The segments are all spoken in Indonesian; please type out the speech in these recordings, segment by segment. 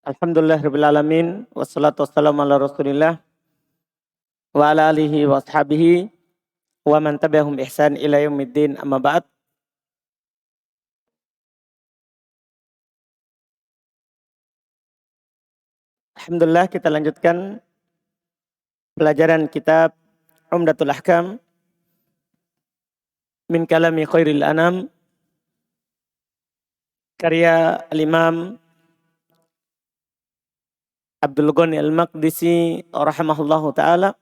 Alhamdulillah rabbil alamin wassalatu wassalamu ala Rasulillah wa ala alihi wa ashabihi wa man tabi'ahum ihsan ila yaumiddin amma ba'd. Alhamdulillah kita lanjutkan pelajaran kitab Umdatul Ahkam min kalami khairil anam karya al-Imam Abdul Ghani Al-Maqdisi rahimahullahu ta'ala.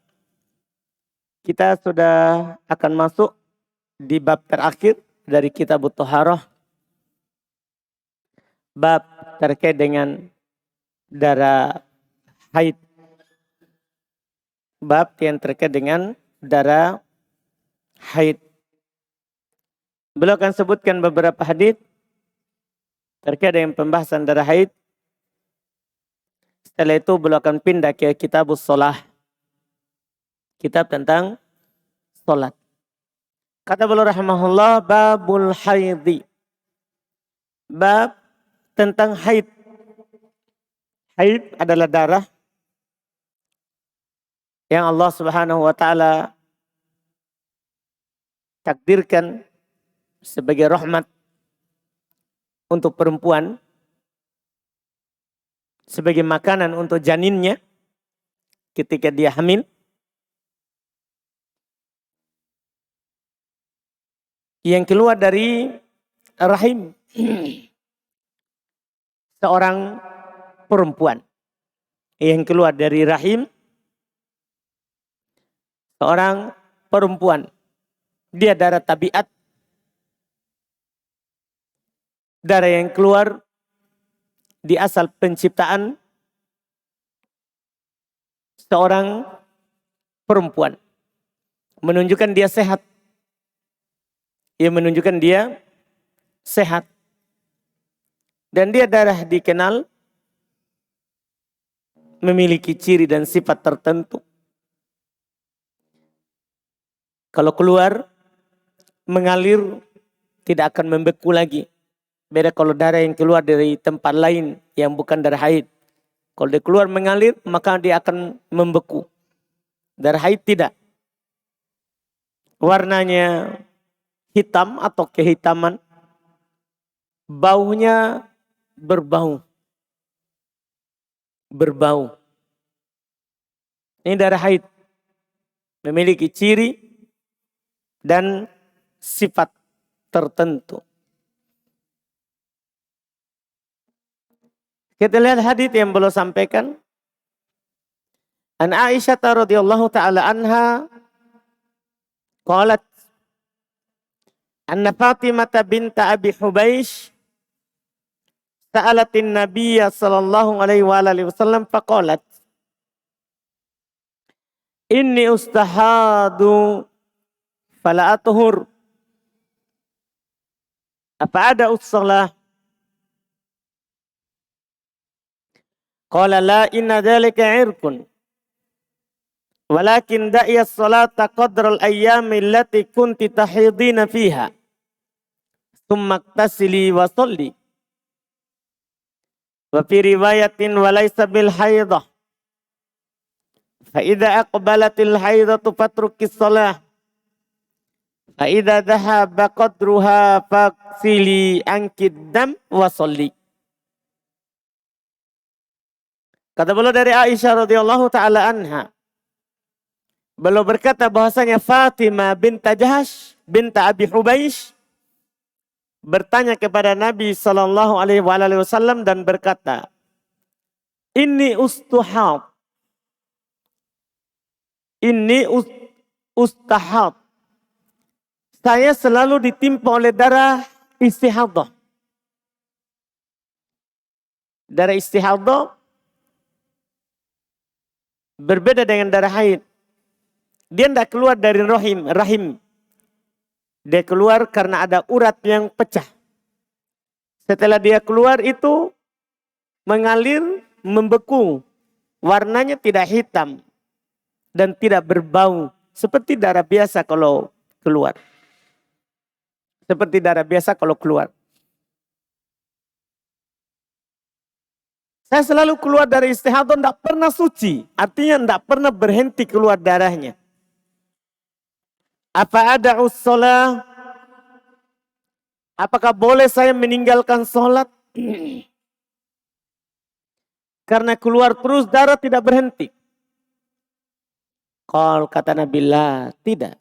Kita sudah akan masuk di bab terakhir dari kitab Thaharah. Bab terkait dengan darah haid. Bab yang terkait dengan darah haid. Beliau akan sebutkan beberapa hadis terkait dengan pembahasan darah haid. Setelah itu beliau akan pindah ke kitabus sholah. Kitab tentang sholat. Kata beliau rahimahullah, babul haidhi. Bab tentang haid. Haid adalah darah yang Allah Subhanahu wa ta'ala takdirkan sebagai rahmat untuk perempuan, sebagai makanan untuk janinnya ketika dia hamil. Yang keluar dari rahim seorang perempuan. Yang keluar dari rahim seorang perempuan. Dia darah tabiat. Darah yang keluar di asal penciptaan seorang perempuan. Menunjukkan dia sehat. Ia menunjukkan dia sehat. Dan dia darah dikenal memiliki ciri dan sifat tertentu. Kalau keluar, mengalir, tidak akan membeku lagi. Beda kalau darah yang keluar dari tempat lain yang bukan darah haid. Kalau dia keluar mengalir, maka dia akan membeku. Darah haid tidak. Warnanya hitam atau kehitaman. Baunya berbau. Berbau. Ini darah haid. Memiliki ciri dan sifat tertentu. Kita lihat hadis yang beliau sampaikan. An Aisyah radhiyallahu taala anha qalat anna Fatimah binta Abi Hubaish sa'alatin Nabiyya sallallahu alaihi wa alihi wasallam faqalat inni ustahadu fala atuhur apa ada ussalah. Qala la inna dhalika irkun walakin da'iya salata qadral ayyami allati kunti tahidina fiha thumma iktasili wa salli wa fi riwayatin wa laysa bil haidah fa idza aqbalatil haidatu fatrukis salah fa idza dhahaba qadruha faksili ankid dam wa salli. Kata beliau dari Aisyah radhiyallahu taala anha. Beliau berkata bahwasanya Fatimah binta Jahash binta Abi Hubaish bertanya kepada Nabi sallallahu alaihi wasallam dan berkata, "Inni ustuhad. Inni ustahad. Saya selalu ditimpa oleh darah istihadah." Darah istihadah berbeda dengan darah haid. Dia tidak keluar dari rahim. Dia keluar karena ada urat yang pecah. Setelah dia keluar itu mengalir, membeku. Warnanya tidak hitam dan tidak berbau. Seperti darah biasa kalau keluar. Seperti darah biasa kalau keluar. Saya selalu keluar dari istihadah, tidak pernah suci. Artinya tidak pernah berhenti keluar darahnya. Apa ada ussolah? Apakah boleh saya meninggalkan sholat? Karena keluar terus darah tidak berhenti. Kata Nabi, la, tidak.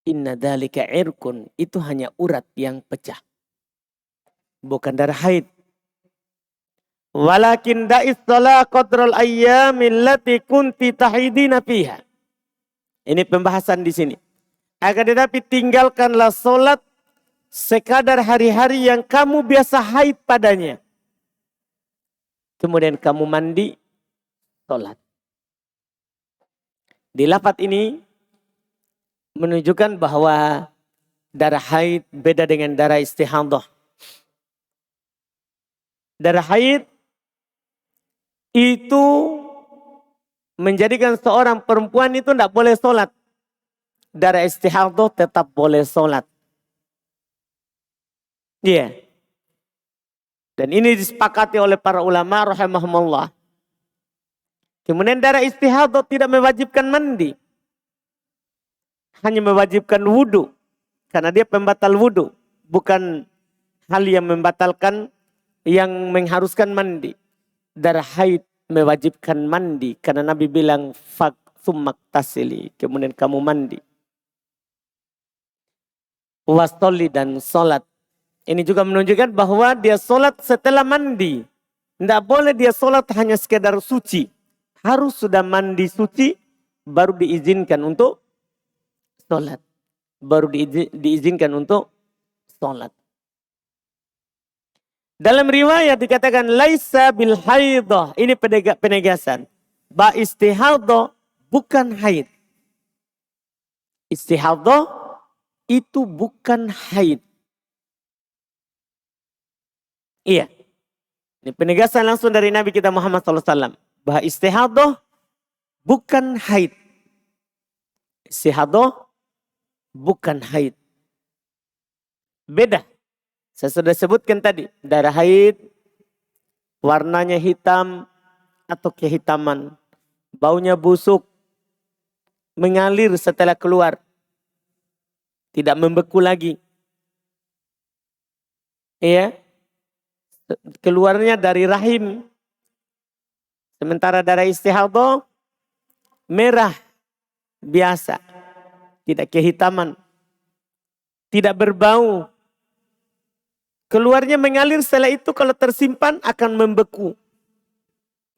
Inna dhalika irkun. Itu hanya urat yang pecah. Bukan darah haid. Walakin da'is sholah qadral ayyamil lati kunti tahidina fiha. Ini pembahasan di sini. Akan tetapi tinggalkanlah sholat sekadar hari-hari yang kamu biasa haid padanya. Kemudian kamu mandi, sholat. Di lafaz ini menunjukkan bahwa darah haid beda dengan darah istihadah. Darah haid itu menjadikan seorang perempuan itu tidak boleh sholat. Darah istihadah tetap boleh sholat. Iya. Dan ini disepakati oleh para ulama rahimahumullah. Kemudian darah istihadah tidak mewajibkan mandi. Hanya mewajibkan wudu. Karena dia pembatal wudu. Bukan hal yang membatalkan, yang mengharuskan mandi. Darah haid mewajibkan mandi. Karena Nabi bilang, summak tasili. Kemudian kamu mandi. Wastoli dan sholat. Ini juga menunjukkan bahwa dia sholat setelah mandi. Tidak boleh dia sholat hanya sekedar suci. Harus sudah mandi suci, baru diizinkan untuk sholat. Baru diizinkan untuk sholat. Dalam riwayat dikatakan laisa bil haidah. Ini penegasan. Ba istihadah bukan haid. Istihadah itu bukan haid. Iya. Ini penegasan langsung dari Nabi kita Muhammad SAW. Bahwa istihadah bukan haid. Istihadah bukan haid. Beda. Saya sudah sebutkan tadi, darah haid warnanya hitam atau kehitaman, baunya busuk, mengalir setelah keluar, tidak membeku lagi. Iya, keluarnya dari rahim. Sementara darah istihadah merah biasa, tidak kehitaman, tidak berbau. Keluarnya mengalir, setelah itu kalau tersimpan akan membeku.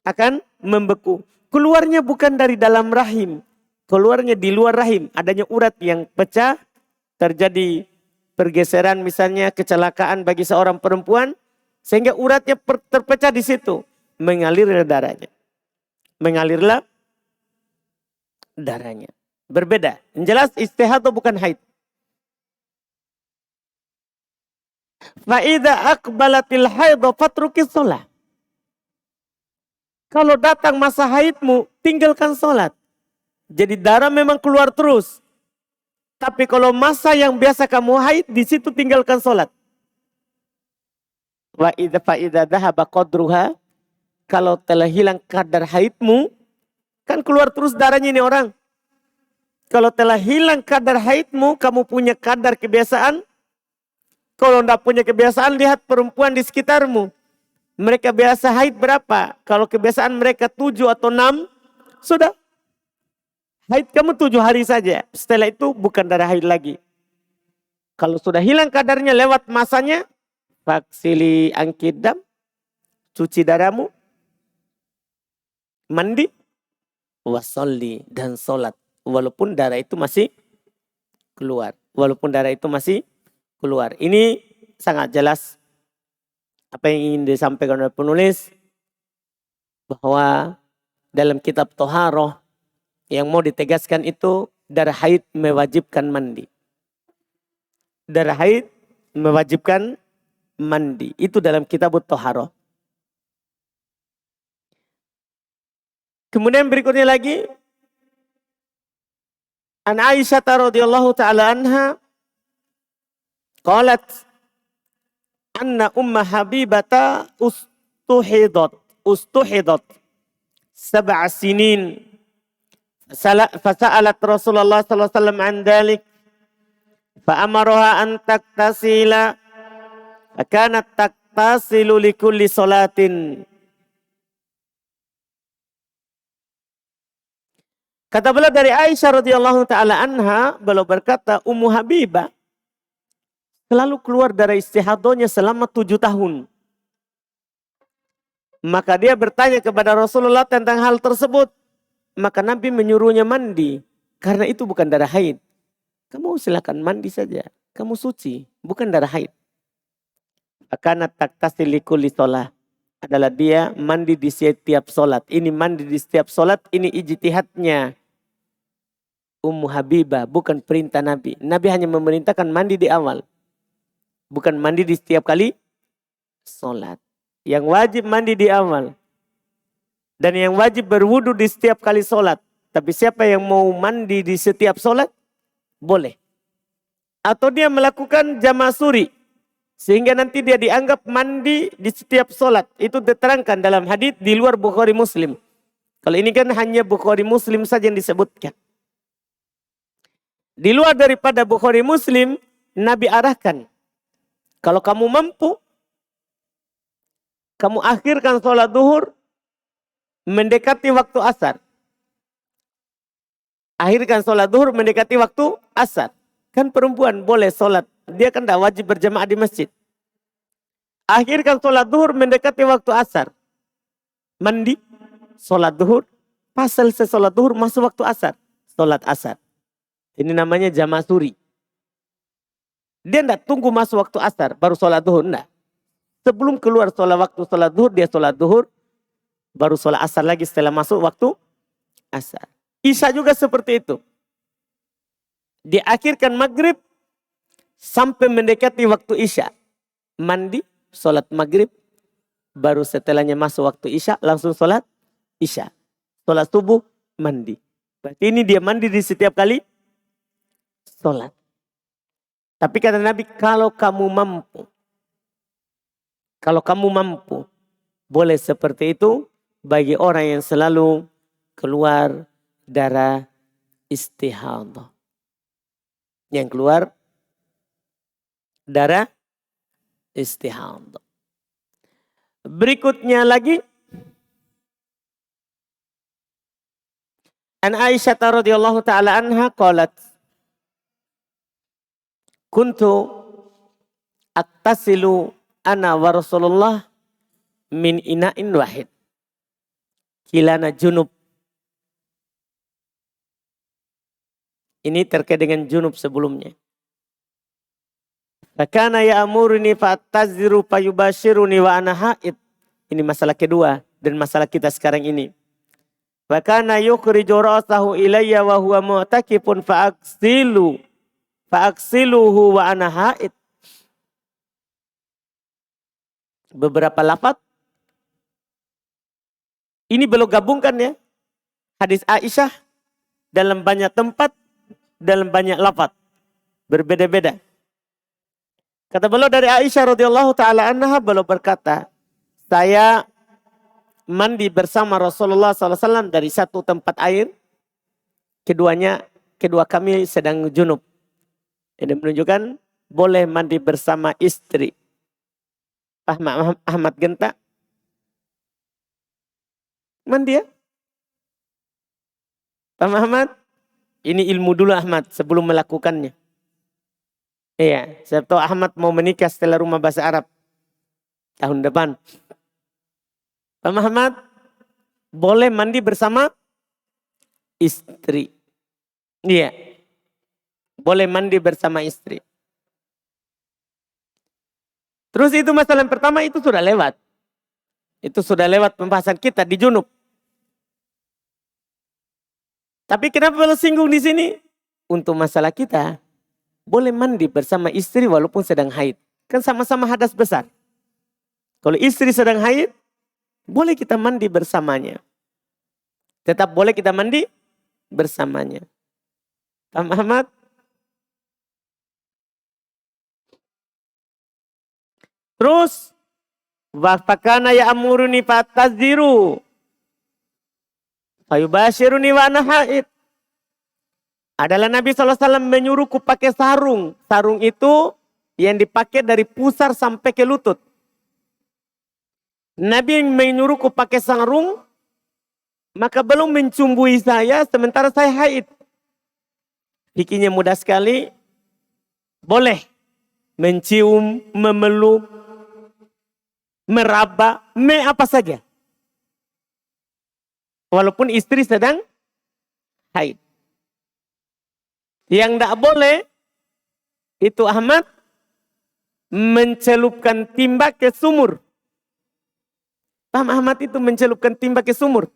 Akan membeku. Keluarnya bukan dari dalam rahim. Keluarnya di luar rahim. Adanya urat yang pecah. Terjadi pergeseran misalnya kecelakaan bagi seorang perempuan. Sehingga uratnya terpecah di situ. Mengalirlah darahnya. Mengalirlah darahnya. Berbeda. Yang jelas istihadah bukan haid. Fa'idha akbalatil haidha fatrukis sholat. Kalau datang masa haidmu, tinggalkan sholat. Jadi darah memang keluar terus. Tapi kalau masa yang biasa kamu haid, di situ tinggalkan sholat. Fa'idha dhahaba qadruha. Kalau telah hilang kadar haidmu, kan keluar terus darahnya ini orang. Kalau telah hilang kadar haidmu, kamu punya kadar kebiasaan. Kalau tidak punya kebiasaan, lihat perempuan di sekitarmu. Mereka biasa haid berapa? Kalau kebiasaan mereka 7 atau 6, sudah. Haid kamu 7 hari saja. Setelah itu bukan darah haid lagi. Kalau sudah hilang kadarnya lewat masanya, faksili angkidam, cuci darahmu, mandi, wasolli, dan sholat. Walaupun darah itu masih keluar. Walaupun darah itu masih keluar. Ini sangat jelas apa yang ingin disampaikan oleh penulis, bahwa dalam kitab Toharoh yang mau ditegaskan itu darah haid mewajibkan mandi. Darah haid mewajibkan mandi. Itu dalam kitab Toharoh. Kemudian berikutnya lagi, An Aisyah radhiyallahu taala anha qalat anna umma habibata ustuhidat. ustuhidat 7 sinin. Fasa'alat Rasulullah sallallahu alaihi wasallam an dalik. Fa'amaraha an taktasila. Kanat taktasilu likulli salatin. Kata beliau dari Aisyah radhiyallahu taala anha, beliau berkata, Ummu Habibah selalu keluar dari istihadonya selama 7 tahun. Maka dia bertanya kepada Rasulullah tentang hal tersebut. Maka Nabi menyuruhnya mandi. Karena itu bukan darah haid. Kamu silakan mandi saja. Kamu suci, bukan darah haid. Karena taktasil likulli sholah. Adalah dia mandi di setiap sholat. Ini mandi di setiap sholat, ini ijtihadnya Ummu Habibah, bukan perintah Nabi. Nabi hanya memerintahkan mandi di awal. Bukan mandi di setiap kali sholat. Yang wajib mandi di awal. Dan yang wajib berwudu di setiap kali sholat. Tapi siapa yang mau mandi di setiap sholat, boleh. Atau dia melakukan jama' suri. Sehingga nanti dia dianggap mandi di setiap sholat. Itu diterangkan dalam hadits di luar Bukhari Muslim. Kalau ini kan hanya Bukhari Muslim saja yang disebutkan. Di luar daripada Bukhari Muslim, Nabi arahkan. Kalau kamu mampu, kamu akhirkan sholat duhur mendekati waktu asar. Akhirkan sholat duhur mendekati waktu asar. Kan perempuan boleh sholat. Dia kan tidak wajib berjamaah di masjid. Akhirkan sholat duhur mendekati waktu asar. Mandi, sholat duhur. Pas selesai sholat duhur masuk waktu asar. Sholat asar. Ini namanya jama' suri. Dia tidak tunggu masuk waktu asar baru sholat duhur. Tidak. Sebelum keluar waktu sholat duhur, dia sholat duhur. Baru sholat asar lagi setelah masuk waktu asar. Isya juga seperti itu. Diakhirkan maghrib sampai mendekati waktu isya. Mandi, sholat maghrib. Baru setelahnya masuk waktu isya, langsung sholat isya. Sholat subuh, mandi. Berarti ini dia mandi di setiap kali sholat. Tapi kata Nabi, kalau kamu mampu, boleh seperti itu bagi orang yang selalu keluar darah istihadah. Yang keluar darah istihadah. Berikutnya lagi, An Aisyah radhiyallahu taala anha qalat, kuntu attasilu ana wa Rasulullah min ina'in wahid. Kilana junub. Ini terkait dengan junub sebelumnya. Fakana ya'muruni fa'taziru fayubashiruni wa ana haid. Ini masalah kedua dan masalah kita sekarang ini. Fakana yukhriju ra'sahu ilayya wa huwa mu'takifun fa'aksiluhu wa ana haid. Beberapa lafaz. Ini belum gabungkan ya. Hadis Aisyah dalam banyak tempat, dalam banyak lafaz. Berbeda-beda. Kata beliau dari Aisyah radhiyallahu taala anha, beliau berkata, saya mandi bersama Rasulullah SAW dari satu tempat air. Kedua kami sedang junub. Ini menunjukkan boleh mandi bersama istri. Ahmad Genta. Mandi ya? Pak Ahmad? Ini ilmu dulu Ahmad sebelum melakukannya. Iya, saya tahu Ahmad mau menikah setelah rumah bahasa Arab. Tahun depan. Pak Muhammad, boleh mandi bersama istri. Iya. Boleh mandi bersama istri. Terus itu masalah yang pertama itu sudah lewat. Itu sudah lewat pembahasan kita di junub. Tapi kenapa kalau singgung di sini? Untuk masalah kita, boleh mandi bersama istri walaupun sedang haid. Kan sama-sama hadas besar. Kalau istri sedang haid, boleh kita mandi bersamanya. Tetap boleh kita mandi bersamanya. Pak Muhammad? Terus, Wa fakana ya'muruni fataziru. Fayubashiruni wa ana haid. Adalah Nabi SAW menyuruhku pakai sarung. Sarung itu yang dipakai dari pusar sampai ke lutut. Nabi menyuruhku pakai sarung, maka belum mencumbui saya sementara saya haid. Fikihnya mudah sekali. Boleh mencium, memeluk, meraba, apa saja. Walaupun istri sedang haid. Yang tidak boleh, itu Ahmad, mencelupkan timba ke sumur. Paham Ahmad itu mencelupkan timba ke sumur?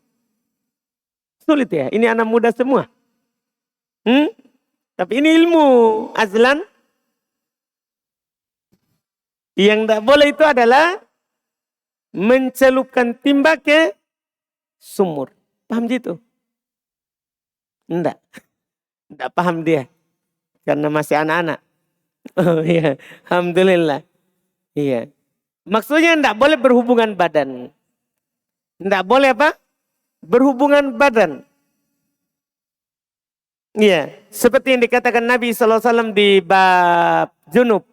Sulit ya, ini anak muda semua. Tapi ini ilmu azlan. Yang tidak boleh itu adalah mencelupkan timba ke sumur. Paham gitu? Enggak. Enggak paham dia. Karena masih anak-anak. Oh iya. Alhamdulillah. Iya. Maksudnya enggak boleh berhubungan badan. Enggak boleh apa? Berhubungan badan. Iya. Seperti yang dikatakan Nabi SAW di bab junub.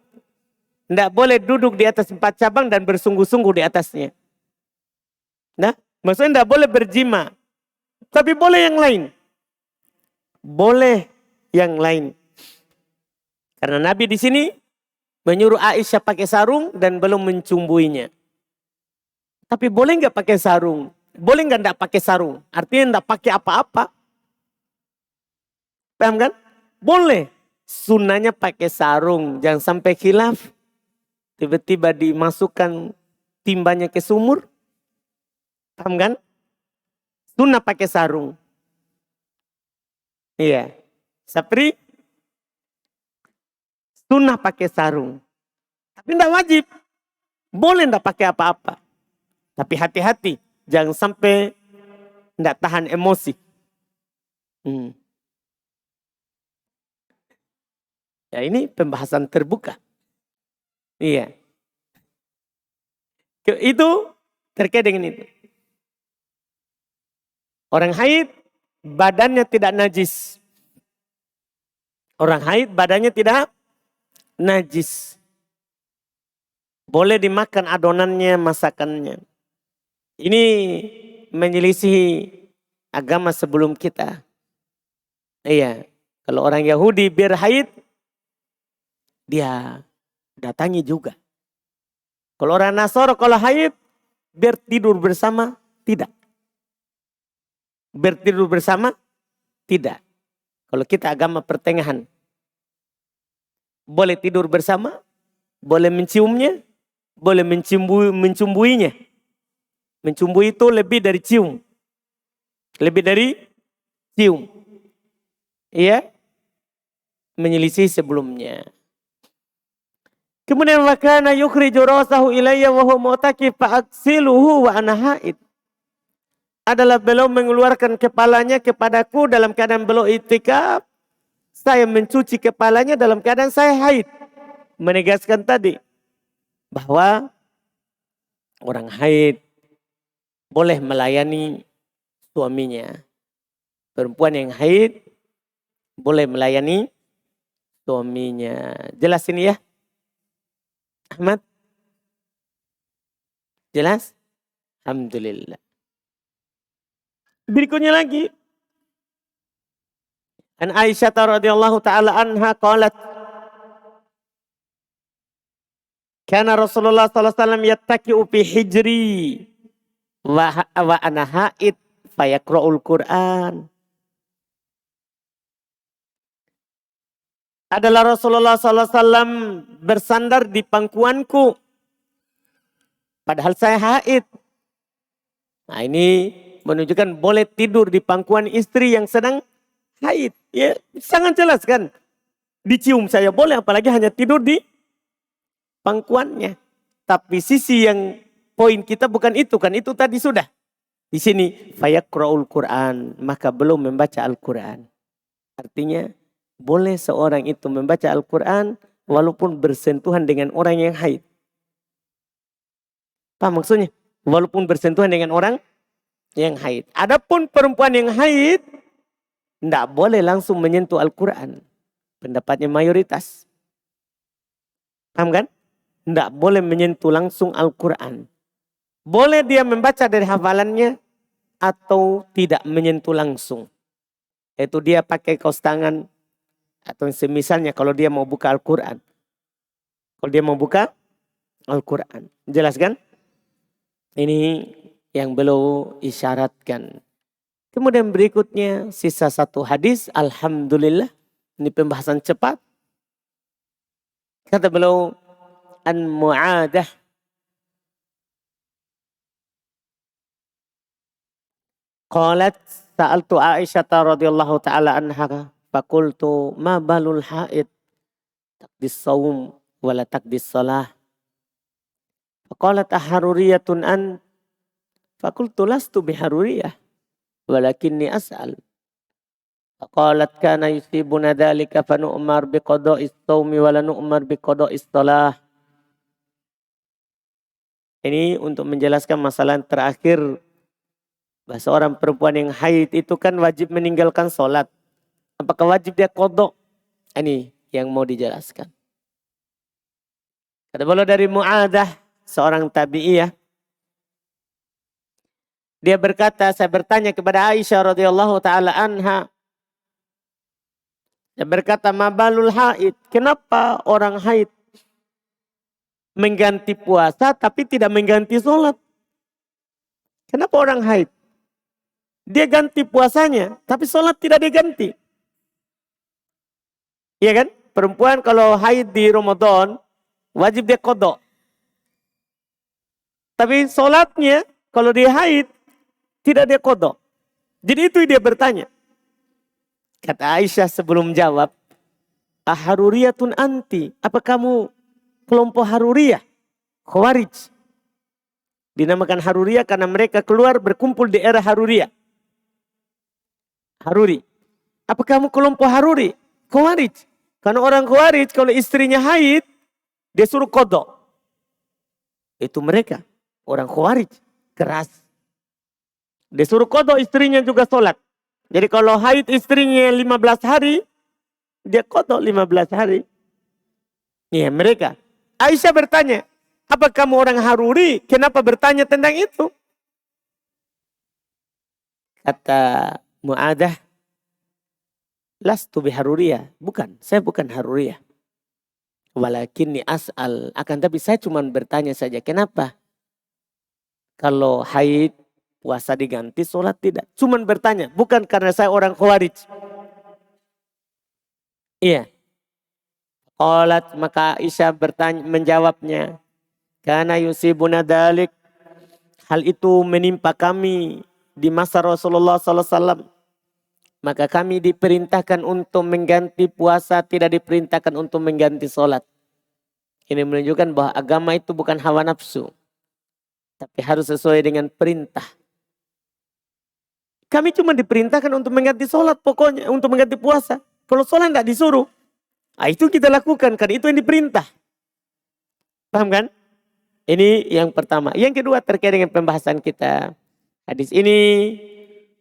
Enggak boleh duduk di atas 4 cabang dan bersungguh-sungguh di atasnya. Nah, maksudnya enggak boleh berjima. Tapi boleh yang lain. Boleh yang lain. Karena Nabi di sini menyuruh Aisyah pakai sarung dan belum mencumbuinya. Tapi boleh nggak pakai sarung? Boleh nggak pakai sarung? Artinya nggak pakai apa-apa. Paham kan? Boleh. Sunnahnya pakai sarung. Jangan sampai khilaf. Tiba-tiba dimasukkan timbanya ke sumur. Paham kan? Sunnah pakai sarung. Iya. Sapri, sunnah pakai sarung. Tapi tidak wajib. Boleh tidak pakai apa-apa. Tapi hati-hati. Jangan sampai tidak tahan emosi. Ya ini pembahasan terbuka. Iya. Itu terkait dengan itu. Orang haid badannya tidak najis. Orang haid badannya tidak najis. Boleh dimakan adonannya, masakannya. Ini menyelisih agama sebelum kita. Iya. Kalau orang Yahudi biar haid, dia datangi juga. Kalau orang Nasoro kalau haid, biar tidur bersama, tidak. Bertidur bersama? Tidak. Kalau kita agama pertengahan. Boleh tidur bersama, boleh menciumnya, boleh mencumbuinya. Mencumbui itu lebih dari cium. Lebih dari cium. Iya? Menyelisih sebelumnya. Kemudian wakana yukhriju rasahu ilayya wa huwa mu'takif fa'aksiluhu wa ana haid. Adalah beliau mengeluarkan kepalanya kepadaku dalam keadaan beliau itikaf. Saya mencuci kepalanya dalam keadaan saya haid. Menegaskan tadi bahwa orang haid boleh melayani suaminya. Perempuan yang haid boleh melayani suaminya. Jelas ini ya? Ahmad? Jelas? Alhamdulillah. Berikutnya lagi. An Aisyah radhiyallahu taala anha qalat kana Rasulullah sallallahu alaihi wasallam yattaqi'u fi hijri wa ana haid fayaqra'ul Qur'an. Adalah Rasulullah sallallahu alaihi wasallam bersandar di pangkuanku padahal saya haid. Nah, ini menunjukkan boleh tidur di pangkuan istri yang sedang haid. Ya, sangat jelas kan. Dicium saya boleh, apalagi hanya tidur di pangkuannya. Tapi sisi yang poin kita bukan itu kan. Itu tadi sudah. Di sini fayaqra'ul Qur'an. Maka belum membaca Al-Quran. Artinya boleh seorang itu membaca Al-Quran walaupun bersentuhan dengan orang yang haid. Paham maksudnya? Walaupun bersentuhan dengan orang yang haid. Adapun perempuan yang haid, tidak boleh langsung menyentuh Al-Quran. Pendapatnya mayoritas. Paham kan? Tidak boleh menyentuh langsung Al-Quran. Boleh dia membaca dari hafalannya atau tidak menyentuh langsung. Yaitu dia pakai kaos tangan atau semisalnya kalau dia mau buka Al-Quran. Kalau dia mau buka Al-Quran. Jelas kan? Ini yang beliau isyaratkan. Kemudian berikutnya sisa satu hadis. Alhamdulillah. Ini pembahasan cepat. Kata beliau. An Mu'adah. Qalat sa'altu Aisyah radhiyallahu ta'ala anha. Fakultu ma balul haid. Takdis sawum wala takdis salah. Faqalat aharuriyatun an. Fakultu lastu biharuriyah. Walakinni as'al. Faqalat kana yusibuna dhalika fanu'mar biqada'is sawmi wala nu'mar biqada'is salah. Ini untuk menjelaskan masalah yang terakhir. Bahwa seorang perempuan yang haid itu kan wajib meninggalkan sholat. Apakah wajib dia qada'? Ini yang mau dijelaskan. Kata beliau dari Mu'adah, seorang tabi'iyah. Dia berkata, saya bertanya kepada Aisyah radhiyallahu ta'ala anha. Dia berkata, mabalul haid. Kenapa orang haid mengganti puasa tapi tidak mengganti sholat? Kenapa orang haid? Dia ganti puasanya, tapi sholat tidak diganti. Iya kan? Perempuan kalau haid di Ramadan, wajib dia qada. Tapi sholatnya, kalau dia haid, tidak dia qada. Jadi itu dia bertanya. Kata Aisyah sebelum jawab, aharuriyatun anti. Apa kamu kelompok haruriyah? Khawarij. Dinamakan haruriyah karena mereka keluar berkumpul di era haruriyah. Haruri. Apa kamu kelompok haruri? Khawarij. Karena orang Khawarij kalau istrinya haid, dia suruh qada. Itu mereka. Orang Khawarij. Keras. Dia suruh qada istrinya juga sholat. Jadi kalau haid istrinya 15 hari, dia qada 15 hari. Iya mereka. Aisyah bertanya, apa kamu orang haruri? Kenapa bertanya tentang itu? Kata Mu'adah, lastu biharuriyah. Bukan, saya bukan haruriyah. Walakinni as'al. Akan tapi saya cuma bertanya saja. Kenapa? Kalau haid, puasa diganti, sholat tidak. Cuman bertanya. Bukan karena saya orang Khawarij. Iya. Qalat, maka Aisyah bertanya, menjawabnya. Kana yusibuna dalik. Hal itu menimpa kami di masa Rasulullah SAW. Maka kami diperintahkan untuk mengganti puasa, tidak diperintahkan untuk mengganti sholat. Ini menunjukkan bahwa agama itu bukan hawa nafsu. Tapi harus sesuai dengan perintah. Kami cuma diperintahkan untuk mengganti sholat pokoknya, untuk mengganti puasa. Kalau sholat tidak disuruh, itu kita lakukan karena itu yang diperintah. Paham kan? Ini yang pertama. Yang kedua terkait dengan pembahasan kita. Hadis ini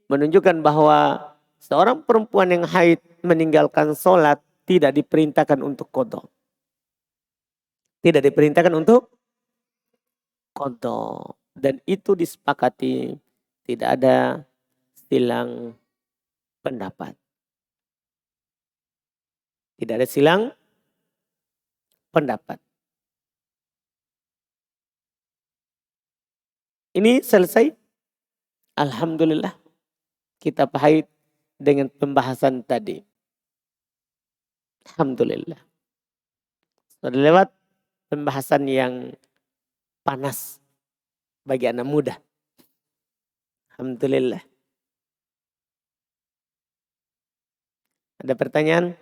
menunjukkan bahwa seorang perempuan yang haid meninggalkan sholat tidak diperintahkan untuk qada. Tidak diperintahkan untuk qada. Dan itu disepakati. Tidak ada silang pendapat. Tidak ada silang pendapat. Ini selesai. Alhamdulillah. Kitab haid dengan pembahasan tadi. Alhamdulillah. Sudah lewat pembahasan yang panas bagi anak muda. Alhamdulillah. Ada pertanyaan?